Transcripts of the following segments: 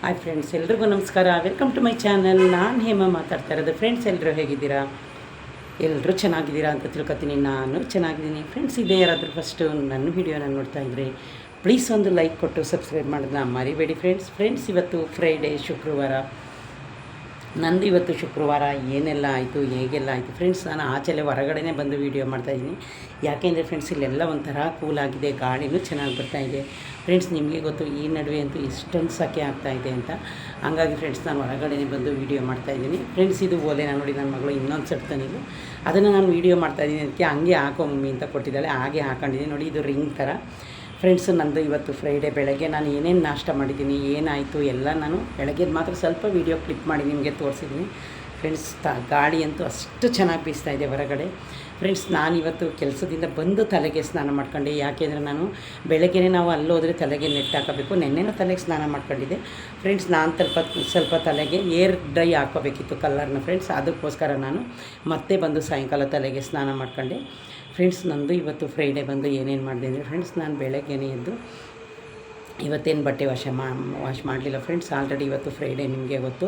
Hi friends, ಎಲ್ರಿಗೂ ನಮಸ್ಕಾರ. Welcome to my channel. ನಾನು ಹೇಮ ಮಾತಾಡ್ತಾ ಇರೋದು. ಫ್ರೆಂಡ್ಸ್, ಎಲ್ಲರೂ ಹೇಗಿದ್ದೀರಾ? ಎಲ್ಲರೂ ಚೆನ್ನಾಗಿದ್ದೀರಾ ಅಂತ ತಿಳ್ಕೊತೀನಿ. ನಾನು ಚೆನ್ನಾಗಿದ್ದೀನಿ ಫ್ರೆಂಡ್ಸ್. ಇದೇ ಯಾರಾದರೂ ಫಸ್ಟು ನನ್ನ ವೀಡಿಯೋನ ನೋಡ್ತಾ ಇದ್ದರೆ ಪ್ಲೀಸ್ ಒಂದು ಲೈಕ್ ಕೊಟ್ಟು ಸಬ್ಸ್ಕ್ರೈಬ್ ಮಾಡೋದನ್ನ ಮರಿಬೇಡಿ ಫ್ರೆಂಡ್ಸ್. ಇವತ್ತು ಫ್ರೈಡೇ, ಶುಕ್ರವಾರ. ನಂದು ಇವತ್ತು ಶುಕ್ರವಾರ ಏನೆಲ್ಲ ಆಯಿತು, ಹೇಗೆಲ್ಲ ಆಯಿತು ಫ್ರೆಂಡ್ಸ್. ನಾನು ಆಚೆಲೆ ಹೊರಗಡೆ ಬಂದು ವೀಡಿಯೋ ಮಾಡ್ತಾಯಿದ್ದೀನಿ. ಯಾಕೆಂದರೆ ಫ್ರೆಂಡ್ಸ್, ಇಲ್ಲೆಲ್ಲ ಒಂಥರ ಕೂಲಾಗಿದೆ, ಗಾಳಿನೂ ಚೆನ್ನಾಗಿ ಬರ್ತಾಯಿದೆ ಫ್ರೆಂಡ್ಸ್. ನಿಮಗೆ ಗೊತ್ತು, ಈ ನಡುವೆ ಅಂತೂ ಇಷ್ಟೊಂದು ಸೆಕೆ ಆಗ್ತಾಯಿದೆ ಅಂತ. ಹಂಗಾಗಿ ಫ್ರೆಂಡ್ಸ್, ನಾನು ಹೊರಗಡೆ ಬಂದು ವೀಡಿಯೋ ಮಾಡ್ತಾಯಿದ್ದೀನಿ ಫ್ರೆಂಡ್ಸ್. ಇದು ಓಲೆ ನಾನು ನೋಡಿ, ನನ್ನ ಮಗಳು ಇನ್ನೊಂದು ಸೆಟ್ ತಂದಿದ್ದು, ಅದನ್ನು ನಾನು ವೀಡಿಯೋ ಮಾಡ್ತಾಯಿದ್ದೀನಿ ಅದಕ್ಕೆ ಹಂಗೆ ಹಾಕೋ ಮಮ್ಮಿ ಅಂತ ಕೊಟ್ಟಿದ್ದಾಳೆ, ಹಾಗೆ ಹಾಕೊಂಡಿದ್ದೀನಿ ನೋಡಿ. ಇದು ರಿಂಗ್ ಥರ ಫ್ರೆಂಡ್ಸ್. ನಂದು ಇವತ್ತು ಫ್ರೈಡೇ. ಬೆಳಗ್ಗೆ ನಾನು ಏನೇನು ನಾಷ್ಟ ಮಾಡಿದ್ದೀನಿ, ಏನಾಯಿತು ಎಲ್ಲ ನಾನು ಬೆಳಗ್ಗೆ ಮಾತ್ರ ಸ್ವಲ್ಪ ವೀಡಿಯೋ ಕ್ಲಿಪ್ ಮಾಡಿ ನಿಮಗೆ ತೋರಿಸಿದ್ದೀನಿ ಫ್ರೆಂಡ್ಸ್. ಗಾಳಿ ಅಂತೂ ಅಷ್ಟು ಚೆನ್ನಾಗಿ ಬೀಸ್ತಾಯಿದೆ ಹೊರಗಡೆ ಫ್ರೆಂಡ್ಸ್. ನಾನಿವತ್ತು ಕೆಲಸದಿಂದ ಬಂದು ತಲೆಗೆ ಸ್ನಾನ ಮಾಡ್ಕೊಂಡೆ. ಯಾಕೆಂದರೆ ನಾನು ಬೆಳಗ್ಗೆ ನಾವು ಅಲ್ಲೋದ್ರೆ ತಲೆಗೆ ನೆಟ್ ಹಾಕೋಬೇಕು. ನೆನ್ನೆನೂ ತಲೆಗೆ ಸ್ನಾನ ಮಾಡ್ಕೊಂಡಿದ್ದೆ ಫ್ರೆಂಡ್ಸ್. ನಾನು ಸ್ವಲ್ಪ ತಲೆಗೆ ಏರ್ ಡ್ರೈ ಹಾಕೋಬೇಕಿತ್ತು ಕಲ್ಲರ್ನ ಫ್ರೆಂಡ್ಸ್. ಅದಕ್ಕೋಸ್ಕರ ನಾನು ಮತ್ತೆ ಬಂದು ಸಾಯಂಕಾಲ ತಲೆಗೆ ಸ್ನಾನ ಮಾಡ್ಕೊಂಡೆ ಫ್ರೆಂಡ್ಸ್. ನಂದು ಇವತ್ತು ಫ್ರೈಡೇ ಬಂದು ಏನೇನು ಮಾಡಿದೆ ಅಂದರೆ ಫ್ರೆಂಡ್ಸ್, ನಾನು ಬೆಳಗ್ಗೆನೇ ಎದ್ದು ಇವತ್ತೇನು ಬಟ್ಟೆ ವಾಶ್ ಮಾಡಲಿಲ್ಲ ಫ್ರೆಂಡ್ಸ್. ಆಲ್ರೆಡಿ ಇವತ್ತು ಫ್ರೈಡೇ, ನಿಮಗೆ ಗೊತ್ತು.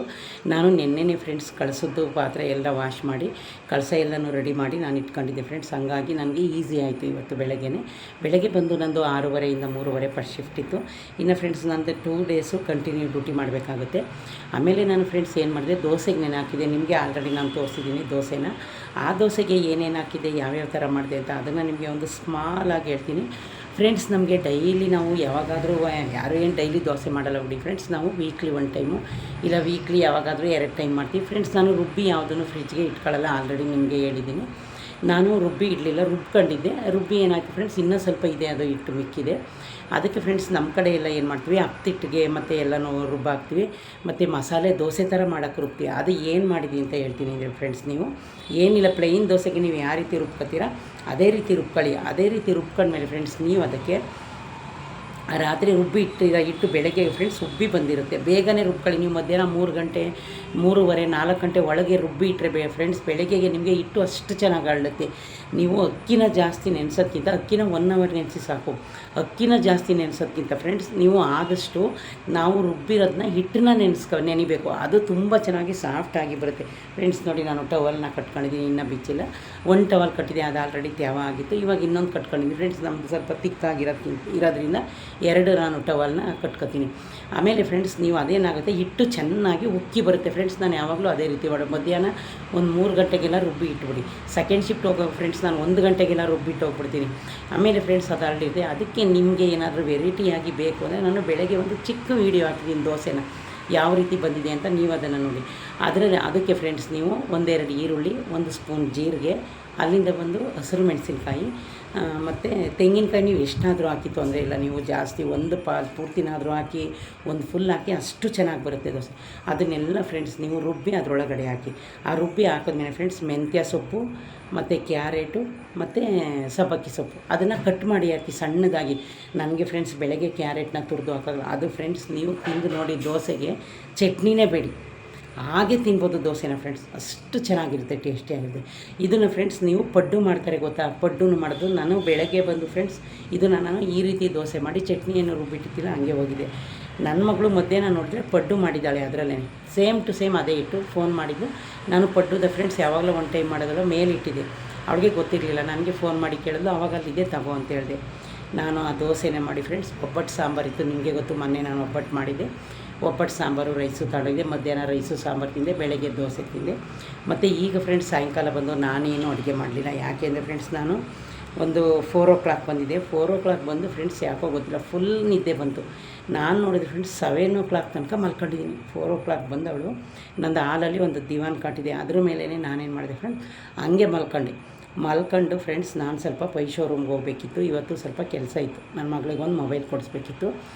ನಾನು ನೆನ್ನೆನೇ ಫ್ರೆಂಡ್ಸ್ ಕಳಿಸಿದ್ದು ಪಾತ್ರೆ ಎಲ್ಲ ವಾಶ್ ಮಾಡಿ ಕಳಸ ಎಲ್ಲನೂ ರೆಡಿ ಮಾಡಿ ನಾನು ಇಟ್ಕೊಂಡಿದ್ದೆ ಫ್ರೆಂಡ್ಸ್. ಹಂಗಾಗಿ ನನಗೆ ಈಸಿ ಆಯಿತು ಇವತ್ತು ಬೆಳಗ್ಗೆ ಬಂದು ನಂದು 6:30 3:30 ಫಸ್ಟ್ ಶಿಫ್ಟ್ ಇತ್ತು. ಇನ್ನು ಫ್ರೆಂಡ್ಸ್, ನಂದು 2 ಡೇಸು ಕಂಟಿನ್ಯೂ ಡ್ಯೂಟಿ ಮಾಡಬೇಕಾಗುತ್ತೆ. ಆಮೇಲೆ ನಾನು ಫ್ರೆಂಡ್ಸ್ ಏನು ಮಾಡಿದೆ, ದೋಸೆಗೆ ನೆನೆ ಹಾಕಿದೆ. ನಿಮಗೆ ಆಲ್ರೆಡಿ ನಾನು ತೋರಿಸಿದ್ದೀನಿ ದೋಸೆನ. ಆ ದೋಸೆಗೆ ಏನೇನು ಹಾಕಿದೆ, ಯಾವ್ಯಾವ ಥರ ಮಾಡಿದೆ ಅಂತ ಅದನ್ನು ನಿಮಗೆ ಒಂದು ಸ್ಮಾಲಾಗಿ ಹೇಳ್ತೀನಿ ಫ್ರೆಂಡ್ಸ್. ನಮಗೆ ಡೈಲಿ ನಾವು ಯಾವಾಗಾದರೂ, ಯಾರು ಏನು ಡೈಲಿ ದೋಸೆ ಮಾಡಲ್ಲ ಬಿಡಿ ಫ್ರೆಂಡ್ಸ್. ನಾವು ವೀಕ್ಲಿ 1 ಟೈಮು ಇಲ್ಲ ವೀಕ್ಲಿ ಯಾವಾಗಾದರೂ 2 ಟೈಮ್ ಮಾಡ್ತೀವಿ ಫ್ರೆಂಡ್ಸ್. ನಾನು ರುಬ್ಬಿ ಯಾವುದನ್ನು ಫ್ರಿಜ್ಗೆ ಇಟ್ಕೊಳ್ಳಲ್ಲ. ಆಲ್ರೆಡಿ ನಿಮಗೆ ಹೇಳಿದ್ದೀನಿ. ನಾನು ರುಬ್ಬಿ ಇಡಲಿಲ್ಲ, ರುಬ್ಕೊಂಡಿದ್ದೆ. ರುಬ್ಬಿ ಏನಾಯ್ತು ಫ್ರೆಂಡ್ಸ್, ಇನ್ನೂ ಸ್ವಲ್ಪ ಇದೆ, ಅದು ಹಿಟ್ಟು ಮಿಕ್ಕಿದೆ. ಅದಕ್ಕೆ ಫ್ರೆಂಡ್ಸ್, ನಮ್ಮ ಕಡೆ ಎಲ್ಲ ಏನು ಮಾಡ್ತೀವಿ, ಅಪ್ತಿಟ್ಟಿಗೆ ಮತ್ತು ಎಲ್ಲನೂ ರುಬ್ಬಾಕ್ತೀವಿ. ಮತ್ತು ಮಸಾಲೆ ದೋಸೆ ಥರ ಮಾಡೋಕ್ಕೆ ರುಬ್ತೀವಿ. ಅದು ಏನು ಮಾಡಿದ್ವಿ ಅಂತ ಹೇಳ್ತೀನಿ ಅಂದರೆ ಫ್ರೆಂಡ್ಸ್, ನೀವು ಏನಿಲ್ಲ, ಪ್ಲೇನ್ ದೋಸೆಗೆ ನೀವು ಯಾವ ರೀತಿ ರುಬ್ಕೊತೀರಾ ಅದೇ ರೀತಿ ರುಬ್ಕೊಳ್ಳಿ. ಅದೇ ರೀತಿ ರುಬ್ಕೊಂಡ್ಮೇಲೆ ಫ್ರೆಂಡ್ಸ್, ನೀವು ಅದಕ್ಕೆ ರಾತ್ರಿ ರುಬ್ಬಿ ಇಟ್ಟು ಬೆಳಗ್ಗೆ ಫ್ರೆಂಡ್ಸ್ ಉಬ್ಬಿ ಬಂದಿರುತ್ತೆ. ಬೇಗನೆ ರುಬ್ಕೊಳ್ಳಿ. ನೀವು ಮಧ್ಯಾಹ್ನ 3 ಗಂಟೆ 3:30 4 ಗಂಟೆ ಒಳಗೆ ರುಬ್ಬಿ ಇಟ್ಟರೆ ಫ್ರೆಂಡ್ಸ್, ಬೆಳಗ್ಗೆಗೆ ನಿಮಗೆ ಹಿಟ್ಟು ಅಷ್ಟು ಚೆನ್ನಾಗಿ ಅರಳುತ್ತೆ. ನೀವು ಅಕ್ಕಿನ ಜಾಸ್ತಿ ನೆನೆಸೋದ್ಕಿಂತ ಅಕ್ಕಿನ 1 ಅವರ್ ನೆನೆಸಿ ಸಾಕು. ಅಕ್ಕಿನ ಜಾಸ್ತಿ ನೆನೆಸೋದ್ಕಿಂತ ಫ್ರೆಂಡ್ಸ್, ನೀವು ಆದಷ್ಟು ನಾವು ರುಬ್ಬಿರೋದನ್ನ ಹಿಟ್ಟನ್ನ ನೆನಿಬೇಕು. ಅದು ತುಂಬ ಚೆನ್ನಾಗಿ ಸಾಫ್ಟಾಗಿ ಬರುತ್ತೆ ಫ್ರೆಂಡ್ಸ್. ನೋಡಿ, ನಾನು ಟವಲ್ನ ಕಟ್ಕೊಂಡಿದ್ದೀನಿ, ಇನ್ನೂ ಬಿಚ್ಚಿಲ್ಲ. 1 ಟವಲ್ ಕಟ್ಟಿದೆ, ಅದು ಆಲ್ರೆಡಿ ತ್ಯಾವ ಆಗಿತ್ತು. ಇವಾಗ ಇನ್ನೊಂದು ಕಟ್ಕೊಂಡಿದ್ದೀನಿ ಫ್ರೆಂಡ್ಸ್. ನಮ್ಮದು ಸ್ವಲ್ಪ ಇರೋದ್ರಿಂದ 2 ನಾನು ಟವಲ್ನ ಕಟ್ಕೊತೀನಿ. ಆಮೇಲೆ ಫ್ರೆಂಡ್ಸ್, ನೀವು ಅದೇನಾಗುತ್ತೆ, ಹಿಟ್ಟು ಚೆನ್ನಾಗಿ ಉಕ್ಕಿ ಬರುತ್ತೆ ಫ್ರೆಂಡ್ಸ್. ನಾನು ಯಾವಾಗಲೂ ಅದೇ ರೀತಿ ಮಧ್ಯಾಹ್ನ ಒಂದು 3 ಗಂಟೆಗೆಲ್ಲ ರುಬ್ಬಿ ಇಟ್ಬಿಡಿ. ಸೆಕೆಂಡ್ ಶಿಫ್ಟ್ ಹೋಗೋ ಫ್ರೆಂಡ್ಸ್, ನಾನು 1 ಗಂಟೆಗೆಲ್ಲ ರುಬ್ಬಿಟ್ಟು ಹೋಗ್ಬಿಡ್ತೀನಿ. ಆಮೇಲೆ ಫ್ರೆಂಡ್ಸ್, ಅದು ಅರಳಿದೆ. ಅದಕ್ಕೆ ನಿಮಗೆ ಏನಾದರೂ ವೆರೈಟಿಯಾಗಿ ಬೇಕು ಅಂದರೆ ನಾನು ಬೆಳಗ್ಗೆ ಒಂದು ಚಿಕ್ಕ ವೀಡಿಯೋ ಹಾಕಿದ್ದೀನಿ ದೋಸೆನ ಯಾವ ರೀತಿ ಬಂದಿದೆ ಅಂತ, ನೀವು ಅದನ್ನು ನೋಡಿ. ಅದಕ್ಕೆ ಫ್ರೆಂಡ್ಸ್, ನೀವು 1-2 ಈರುಳ್ಳಿ, 1 ಸ್ಪೂನ್ ಜೀರಿಗೆ, ಅಲ್ಲಿಂದ ಬಂದು ಹಸಿರು ಮೆಣಸಿನ್ಕಾಯಿ ಮತ್ತು ತೆಂಗಿನಕಾಯಿ ನೀವು ಎಷ್ಟಾದರೂ ಹಾಕಿ ತೊಂದರೆ ಇಲ್ಲ. ನೀವು ಜಾಸ್ತಿ ಒಂದು ಪೂರ್ತಿನಾದರೂ ಹಾಕಿ, ಒಂದು ಫುಲ್ ಹಾಕಿ, ಅಷ್ಟು ಚೆನ್ನಾಗಿ ಬರುತ್ತೆ ದೋಸೆ. ಅದನ್ನೆಲ್ಲ ಫ್ರೆಂಡ್ಸ್ ನೀವು ರುಬ್ಬಿ ಅದರೊಳಗಡೆ ಹಾಕಿ. ಆ ರುಬ್ಬಿ ಹಾಕಿದ್ಮೇಲೆ ಫ್ರೆಂಡ್ಸ್, ಮೆಂತ್ಯ ಸೊಪ್ಪು ಮತ್ತು ಕ್ಯಾರೆಟು ಮತ್ತು ಸಬ್ಬಕ್ಕಿ ಸೊಪ್ಪು ಅದನ್ನು ಕಟ್ ಮಾಡಿ ಹಾಕಿ ಸಣ್ಣದಾಗಿ. ನನಗೆ ಫ್ರೆಂಡ್ಸ್ ಬೆಳಗ್ಗೆ ಕ್ಯಾರೆಟ್ನ ತುರಿದು ಹಾಕೋಲ್ಲ. ಅದು ಫ್ರೆಂಡ್ಸ್, ನೀವು ತಿಂದು ನೋಡಿ, ದೋಸೆಗೆ ಚಟ್ನಿನೇ ಬೇಡಿ, ಹಾಗೆ ತಿನ್ಬೋದು ದೋಸೆನ ಫ್ರೆಂಡ್ಸ್. ಅಷ್ಟು ಚೆನ್ನಾಗಿರುತ್ತೆ, ಟೇಸ್ಟಿಯಾಗಿರುತ್ತೆ. ಇದನ್ನು ಫ್ರೆಂಡ್ಸ್, ನೀವು ಪಡ್ಡು ಮಾಡ್ತಾರೆ ಗೊತ್ತಾ, ಪಡ್ಡು ಮಾಡೋದು. ನಾನು ಬೆಳಗ್ಗೆ ಬಂದು ಫ್ರೆಂಡ್ಸ್, ಇದನ್ನು ನಾನು ಈ ರೀತಿ ದೋಸೆ ಮಾಡಿ ಚಟ್ನಿಯನ್ನು ರುಬ್ಬಿಟ್ಟಿದ್ದಿಲ್ಲ, ಹಂಗೆ ಹೋಗಿದೆ. ನನ್ನ ಮಗಳು ಮಧ್ಯಾಹ್ನ ನೋಡಿದ್ರೆ ಪಡ್ಡು ಮಾಡಿದ್ದಾಳೆ. ಅದರಲ್ಲೇ ಸೇಮ್ ಟು ಸೇಮ್ ಅದೇ ಇಟ್ಟು ಫೋನ್ ಮಾಡಿದ್ದು. ನಾನು ಪಡ್ಡುದ ಫ್ರೆಂಡ್ಸ್ ಯಾವಾಗಲೂ 1 ಟೈಮ್ ಮಾಡೋದಲ್ಲ, ಮೇಲಿಟ್ಟಿದ್ದೆ. ಅವಳಿಗೆ ಗೊತ್ತಿರಲಿಲ್ಲ, ನನಗೆ ಫೋನ್ ಮಾಡಿ ಕೇಳಿದ್ಲು. ಆವಾಗ ಅಲ್ಲಿದೆ ತಗೋ ಅಂತ ಹೇಳಿದೆ. ನಾನು ಆ ದೋಸೆನೇ ಮಾಡಿ ಫ್ರೆಂಡ್ಸ್. ಒಬ್ಬಟ್ಟು ಸಾಂಬಾರಿತ್ತು, ನಿಮಗೆ ಗೊತ್ತು, ಮೊನ್ನೆ ನಾನು ಒಬ್ಬಟ್ಟು ಮಾಡಿದ್ದೆ. ಒಬ್ಬಟ್ಟು ಸಾಂಬಾರು, ರೈಸು ತಗೊಂಡಿದ್ದೆ. ಮಧ್ಯಾಹ್ನ ರೈಸು ಸಾಂಬಾರು ತಿಂದೆ, ಬೆಳಗ್ಗೆ ದೋಸೆ ತಿಂದೆ. ಮತ್ತು ಈಗ ಫ್ರೆಂಡ್ಸ್ ಸಾಯಂಕಾಲ ಬಂದು ನಾನೇನು ಅಡುಗೆ ಮಾಡಲಿಲ್ಲ. ಯಾಕೆಂದರೆ ಫ್ರೆಂಡ್ಸ್, ನಾನು ಒಂದು 4 o'clock ಬಂದಿದ್ದೆ. 4 o'clock ಬಂದು ಫ್ರೆಂಡ್ಸ್, ಯಾಕೋ ಗೊತ್ತಿಲ್ಲ, ಫುಲ್ ನಿದ್ದೆ ಬಂತು. ನಾನು ನೋಡಿದೆ ಫ್ರೆಂಡ್ಸ್, 7 o'clock ತನಕ ಮಲ್ಕೊಂಡಿದ್ದೀನಿ. 4 o'clock ಬಂದು ಅವಳು ನಂದು ಹಾಲಲ್ಲಿ ಒಂದು ದಿವಾನ್ ಕಾಟಿದೆ, ಅದ್ರ ಮೇಲೇ ನಾನೇನು ಮಾಡಿದೆ ಫ್ರೆಂಡ್ಸ್, ಹಂಗೆ ಮಲ್ಕೊಂಡು ಫ್ರೆಂಡ್ಸ್, ನಾನು ಸ್ವಲ್ಪ ಪೈ ಶೋರೂಮ್ಗೆ ಹೋಗಬೇಕಿತ್ತು. ಇವತ್ತು ಸ್ವಲ್ಪ ಕೆಲಸ ಇತ್ತು. ನನ್ನ ಮಗಳಿಗೆ ಒಂದು ಮೊಬೈಲ್ ಕೊಡಿಸ್ಬೇಕಿತ್ತು.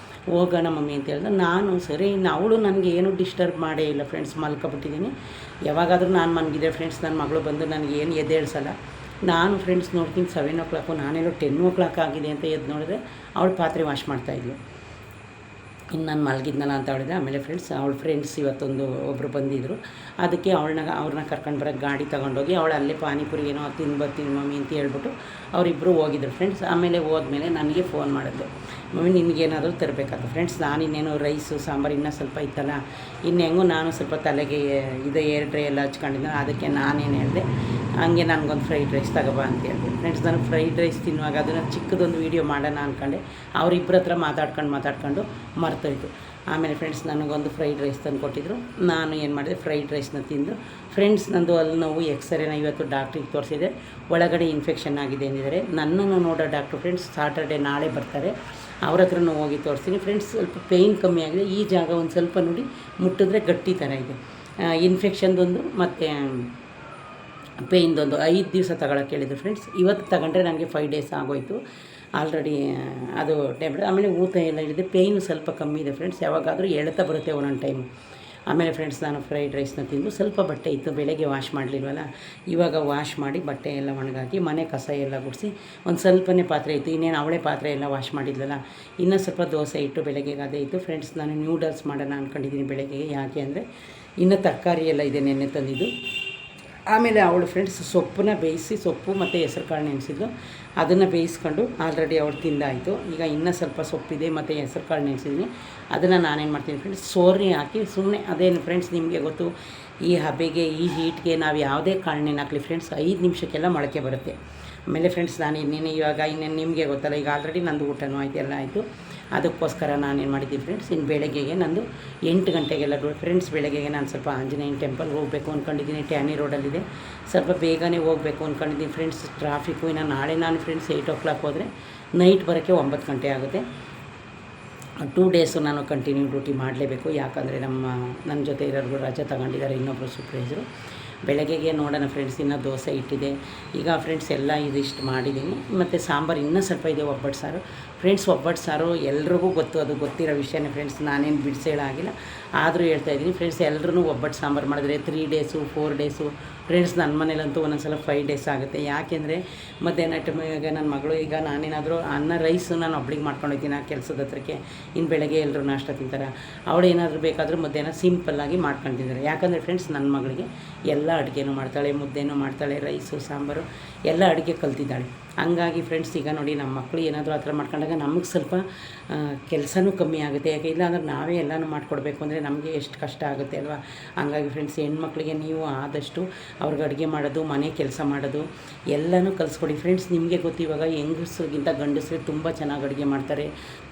ಹೋಗೋಣ ಮಮ್ಮಿ ಅಂತ ಹೇಳಿದ್ರೆ ನಾನು ಸರಿ. ಅವಳು ನನಗೆ ಏನೂ ಡಿಸ್ಟರ್ಬ್ ಮಾಡೇ ಇಲ್ಲ ಫ್ರೆಂಡ್ಸ್, ಮಲ್ಕೊಬಿಟ್ಟಿದ್ದೀನಿ. ಯಾವಾಗಾದರೂ ನಾನು ಮನಗಿದ್ರೆ ಫ್ರೆಂಡ್ಸ್, ನನ್ನ ಮಗಳು ಬಂದು ನನಗೆ ಏನು ಎದ್ದೇಳಿಸಲ್ಲ. ನಾನು ಫ್ರೆಂಡ್ಸ್ ನೋಡ್ತೀನಿ 7 o'clock, ನಾನೆಲ್ಲೋ 10 o'clock ಆಗಿದೆ ಅಂತ ಎದ್ದು ನೋಡಿದ್ರೆ ಅವಳು ಪಾತ್ರೆ ವಾಶ್ ಮಾಡ್ತಾಯಿದ್ಲು. ಇನ್ನು ನಾನು ಮಲಗಿದ್ನಲ್ಲ ಅಂತ ಹೇಳಿದೆ. ಆಮೇಲೆ ಫ್ರೆಂಡ್ಸ್, ಅವಳ ಫ್ರೆಂಡ್ಸ್ ಒಬ್ಬರು ಬಂದಿದ್ದರು. ಅದಕ್ಕೆ ಅವ್ರನ್ನ ಕರ್ಕೊಂಡು ಬರೋಕ್ಕೆ ಗಾಡಿ ತೊಗೊಂಡೋಗಿ, ಅವಳು ಅಲ್ಲೇ ಪಾನಿಪುರಿ ಏನೋ ತಿಂದು ಬರ್ತೀನಿ ಮಮ್ಮಿ ಅಂತ ಹೇಳ್ಬಿಟ್ಟು ಅವರಿಬ್ಬರು ಹೋಗಿದ್ರು ಫ್ರೆಂಡ್ಸ್. ಆಮೇಲೆ ಹೋದ್ಮೇಲೆ ನನಗೆ ಫೋನ್ ಮಾಡಿದ್ರು. ಮಮ್ಮಿ ನಿನಗೇನಾದರೂ ತರಬೇಕಾದ ಫ್ರೆಂಡ್ಸ್. ನಾನು ಇನ್ನೇನು ರೈಸು ಸಾಂಬಾರು ಇನ್ನೂ ಸ್ವಲ್ಪ ಇತ್ತಲ್ಲ, ಇನ್ನು ಹೆಂಗೂ ನಾನು ಸ್ವಲ್ಪ ತಲೆಗೆ ಇದು ಏರ್ ಡ್ರೈ ಎಲ್ಲ ಹಚ್ಕೊಂಡಿದ್ದೆ. ಅದಕ್ಕೆ ನಾನೇನು ಹೇಳಿದೆ, ಹಂಗೆ ನನಗೊಂದು ಫ್ರೈಡ್ ರೈಸ್ ತಗೋಬಾ ಅಂತ ಹೇಳಿದೆ ಫ್ರೆಂಡ್ಸ್. ನಾನು ಫ್ರೈಡ್ ರೈಸ್ ತಿನ್ನುವಾಗ ಅದನ್ನು ಚಿಕ್ಕದೊಂದು ವೀಡಿಯೋ ಮಾಡೋಣ ಅಂದ್ಕೊಂಡೆ. ಅವರಿಬ್ಬರ ಹತ್ರ ಮಾತಾಡ್ಕೊಂಡು ಮರ್ತೋಯ್ತು. ಆಮೇಲೆ ಫ್ರೆಂಡ್ಸ್ ನನಗೊಂದು ಫ್ರೈಡ್ ರೈಸ್ ತಂದು ಕೊಟ್ಟಿದ್ರು. ನಾನು ಏನು ಮಾಡಿದೆ, ಫ್ರೈಡ್ ರೈಸ್ನ ತಿಂದು ಫ್ರೆಂಡ್ಸ್ ನಂದು ಅಲ್ಲಿ ನೋವು ಎಕ್ಸ್ರೇನ ಇವತ್ತು ಡಾಕ್ಟ್ರಿಗೆ ತೋರಿಸಿದೆ. ಒಳಗಡೆ ಇನ್ಫೆಕ್ಷನ್ ಆಗಿದೆ ಅಂದಿದ್ದಾರೆ. ನನ್ನನ್ನು ನೋಡೋ ಡಾಕ್ಟ್ರು ಫ್ರೆಂಡ್ಸ್ ಸಾಟರ್ಡೆ ನಾಳೆ ಬರ್ತಾರೆ. ಅವ್ರ ಹತ್ರನೂ ಹೋಗಿ ತೋರಿಸ್ತೀನಿ ಫ್ರೆಂಡ್ಸ್. ಸ್ವಲ್ಪ ಪೇಯ್ನ್ ಕಮ್ಮಿ ಆಗಿದೆ. ಈ ಜಾಗ ಒಂದು ಸ್ವಲ್ಪ ನೋಡಿ ಮುಟ್ಟಿದ್ರೆ ಗಟ್ಟಿ ಥರ ಇದೆ. ಇನ್ಫೆಕ್ಷನ್ದೊಂದು ಮತ್ತು ಪೇಯ್ನ್ದೊಂದು 5 ದಿವಸ ತಗೊಳಕ್ಕೆ ಹೇಳಿದ್ರು ಫ್ರೆಂಡ್ಸ್. ಇವತ್ತು ತಗೊಂಡ್ರೆ ನನಗೆ 5 ಡೇಸ್ ಆಗೋಯಿತು ಆಲ್ರೆಡಿ ಅದು ಟ್ಯಾಬ್ಲೆಟ್. ಆಮೇಲೆ ಊತ ಎಲ್ಲ ಹಿಡಿದೆ, ಪೇಯ್ನು ಸ್ವಲ್ಪ ಕಮ್ಮಿ ಇದೆ ಫ್ರೆಂಡ್ಸ್. ಯಾವಾಗಾದರೂ ಎಳ್ತಾ ಬರುತ್ತೆ ಒಂದೊಂದು ಟೈಮು. ಆಮೇಲೆ ಫ್ರೆಂಡ್ಸ್ ನಾನು ಫ್ರೈಡ್ ರೈಸ್ನ ತಿಂದು ಸ್ವಲ್ಪ ಬಟ್ಟೆ ಇತ್ತು, ಬೆಳಗ್ಗೆ ವಾಶ್ ಮಾಡಲಿಲ್ವಲ್ಲ, ಇವಾಗ ವಾಶ್ ಮಾಡಿ ಬಟ್ಟೆ ಎಲ್ಲ ಒಣಗಾಕಿ ಮನೆ ಕಸ ಎಲ್ಲ ಗುಡಿಸಿ ಒಂದು ಸ್ವಲ್ಪನೇ ಪಾತ್ರೆ ಇತ್ತು. ಇನ್ನೇನು ಅವಳೇ ಪಾತ್ರೆ ಎಲ್ಲ ವಾಶ್ ಮಾಡಿದ್ಲಲ್ಲ, ಇನ್ನೂ ಸ್ವಲ್ಪ ದೋಸೆ ಇಟ್ಟು ಬೆಳಗ್ಗೆಗೆ ಅದೇ ಇತ್ತು ಫ್ರೆಂಡ್ಸ್. ನಾನು ನ್ಯೂಡಲ್ಸ್ ಮಾಡೋಣ ಅಂದ್ಕೊಂಡಿದ್ದೀನಿ ಬೆಳಗ್ಗೆಗೆ. ಯಾಕೆ ಅಂದರೆ ಇನ್ನೂ ತರಕಾರಿ ಎಲ್ಲ ಇದೆ ನೆನ್ನೆ ತಂದಿದ್ದು. ಆಮೇಲೆ ಅವಳು ಫ್ರೆಂಡ್ಸ್ ಸೊಪ್ಪನ್ನ ಬೇಯಿಸಿ, ಸೊಪ್ಪು ಮತ್ತು ಹೆಸರು ಕಾಳು ನೆನೆಸಿದ್ದು, ಅದನ್ನು ಬೇಯಿಸ್ಕೊಂಡು ಆಲ್ರೆಡಿ ಅವಳು ತಿಂದಾಯಿತು. ಈಗ ಇನ್ನೂ ಸ್ವಲ್ಪ ಸೊಪ್ಪಿದೆ ಮತ್ತು ಹೆಸರು ಕಾಳು ನೆನೆಸಿದ್ದೀನಿ. ಅದನ್ನು ನಾನೇನು ಮಾಡ್ತೀನಿ ಫ್ರೆಂಡ್ಸ್, ಸೋರ್ನಿ ಹಾಕಿ ಸುಮ್ಮನೆ ಅದೇನು ಫ್ರೆಂಡ್ಸ್ ನಿಮಗೆ ಗೊತ್ತು, ಈ ಹಬೆಗೆ ಈ ಹೀಟ್ಗೆ ನಾವು ಯಾವುದೇ ಕಾಳನ್ನೇನು ಹಾಕಲಿ ಫ್ರೆಂಡ್ಸ್ 5 ನಿಮಿಷಕ್ಕೆಲ್ಲ ಮೊಳಕೆ ಬರುತ್ತೆ. ಆಮೇಲೆ ಫ್ರೆಂಡ್ಸ್ ನಾನು ಇನ್ನೇನು ನಿಮಗೆ ಗೊತ್ತಲ್ಲ, ಈಗ ಆಲ್ರೆಡಿ ನಂದು ಊಟನೂ ಆಯಿತು, ಎಲ್ಲ ಆಯಿತು. ಅದಕ್ಕೋಸ್ಕರ ನಾನೇನು ಮಾಡಿದ್ದೀನಿ ಫ್ರೆಂಡ್ಸ್, ಇನ್ನು ಬೆಳಗ್ಗೆಗೆ ನಂದು 8 ಗಂಟೆಗೆಲ್ಲ ಫ್ರೆಂಡ್ಸ್, ಬೆಳಗ್ಗೆಗೆ ನಾನು ಸ್ವಲ್ಪ ಆಂಜನೇಯನ ಟೆಂಪಲ್ಗೆ ಹೋಗಬೇಕು ಅಂದ್ಕೊಂಡಿದ್ದೀನಿ. ಟ್ಯಾನಿ ರೋಡಲ್ಲಿದೆ, ಸ್ವಲ್ಪ ಬೇಗನೆ ಹೋಗಬೇಕು ಅಂದ್ಕೊಂಡಿದ್ದೀನಿ ಫ್ರೆಂಡ್ಸ್. ಟ್ರಾಫಿಕ್ಕು ಇನ್ನು ನಾಳೆ ನಾನು ಫ್ರೆಂಡ್ಸ್ 8 o'clock ಹೋದರೆ ನೈಟ್ ಬರೋಕ್ಕೆ 9 ಗಂಟೆ ಆಗುತ್ತೆ. 2 ಡೇಸು ನಾನು ಕಂಟಿನ್ಯೂ ಡ್ಯೂಟಿ ಮಾಡಲೇಬೇಕು. ಯಾಕಂದರೆ ನನ್ನ ಜೊತೆ ಇರೋರು ರಜೆ ತಗೊಂಡಿದ್ದಾರೆ, ಇನ್ನೊಬ್ಬರು ಸೂಪರ್ವೈಸರು. ಬೆಳಗ್ಗೆಗೆ ನೋಡೋಣ ಫ್ರೆಂಡ್ಸ್, ಇನ್ನೂ ದೋಸೆ ಇಟ್ಟಿದೆ. ಈಗ ಫ್ರೆಂಡ್ಸ್ ಎಲ್ಲ ಇದಿಷ್ಟು ಮಾಡಿದ್ದೀನಿ. ಮತ್ತು ಸಾಂಬಾರು ಇನ್ನೂ ಸ್ವಲ್ಪ ಇದೆ, ಒಬ್ಬಟ್ಟು ಸಾರು ಫ್ರೆಂಡ್ಸ್. ಒಬ್ಬಟ್ಟು ಸಾರು ಎಲ್ರಿಗೂ ಗೊತ್ತು, ಅದು ಗೊತ್ತಿರೋ ವಿಷಯನೇ ಫ್ರೆಂಡ್ಸ್, ನಾನೇನು ಬಿಡಿಸೇಳಾಗಿಲ್ಲ. ಆದರೂ ಹೇಳ್ತಾಯಿದ್ದೀನಿ ಫ್ರೆಂಡ್ಸ್, ಎಲ್ಲರೂ ಒಬ್ಬಟ್ಟು ಸಾಂಬಾರು ಮಾಡಿದ್ರೆ 3 ಡೇಸು 4 ಡೇಸು ಫ್ರೆಂಡ್ಸ್. ನನ್ನ ಮನೇಲಂತೂ ಒಂದೊಂದು ಸಲ 5 ಡೇಸ್ ಆಗುತ್ತೆ. ಯಾಕೆಂದರೆ ಮಧ್ಯಾಹ್ನ ಟೈಮಿಗೆ ನನ್ನ ಮಗಳು, ಈಗ ನಾನೇನಾದರೂ ಅನ್ನ ರೈಸು ನಾನು ಒಬ್ಳಿಗೆ ಮಾಡ್ಕೊಂಡು ಹೋಗ್ತೀನಿ ಆ ಕೆಲಸದ ಹತ್ರಕ್ಕೆ. ಇನ್ನು ಬೆಳಗ್ಗೆ ಎಲ್ಲರೂ ನಾಷ್ಟ ತಿಂತಾರೆ. ಅವಳು ಏನಾದರೂ ಬೇಕಾದರೂ ಮಧ್ಯಾಹ್ನ ಸಿಂಪಲ್ಲಾಗಿ ಮಾಡ್ಕೊಂಡು ತಿಂತಾರೆ. ಯಾಕಂದರೆ ಫ್ರೆಂಡ್ಸ್ ನನ್ನ ಮಗಳಿಗೆ ಎಲ್ಲ ಅಡುಗೆನೂ ಮಾಡ್ತಾಳೆ, ಮುದ್ದೆನೂ ಮಾಡ್ತಾಳೆ, ರೈಸು ಸಾಂಬಾರು ಎಲ್ಲ ಅಡುಗೆ ಕಲ್ತಿದ್ದಾಳೆ. ಹಂಗಾಗಿ ಫ್ರೆಂಡ್ಸ್ ಈಗ ನೋಡಿ, ನಮ್ಮ ಮಕ್ಕಳು ಏನಾದರೂ ಆ ಥರ ಮಾಡ್ಕೊಂಡಾಗ ನಮಗೆ ಸ್ವಲ್ಪ ಕೆಲಸನೂ ಕಮ್ಮಿ ಆಗುತ್ತೆ. ಯಾಕೆ ಇಲ್ಲ ಅಂದರೆ ನಾವೇ ಎಲ್ಲನೂ ಮಾಡಿಕೊಡ್ಬೇಕು ಅಂದರೆ ನಮಗೆ ಎಷ್ಟು ಕಷ್ಟ ಆಗುತ್ತೆ ಅಲ್ವಾ. ಹಂಗಾಗಿ ಫ್ರೆಂಡ್ಸ್, ಹೆಣ್ಮಕ್ಳಿಗೆ ನೀವು ಆದಷ್ಟು ಅವ್ರಿಗೆ ಅಡುಗೆ ಮಾಡೋದು, ಮನೆ ಕೆಲಸ ಮಾಡೋದು ಎಲ್ಲನೂ ಕಲಿಸ್ಕೊಡಿ ಫ್ರೆಂಡ್ಸ್. ನಿಮಗೆ ಗೊತ್ತು, ಇವಾಗ ಹೆಂಗಸ್ರಿಗಿಂತ ಗಂಡಸರು ತುಂಬ ಚೆನ್ನಾಗಿ ಅಡುಗೆ ಮಾಡ್ತಾರೆ,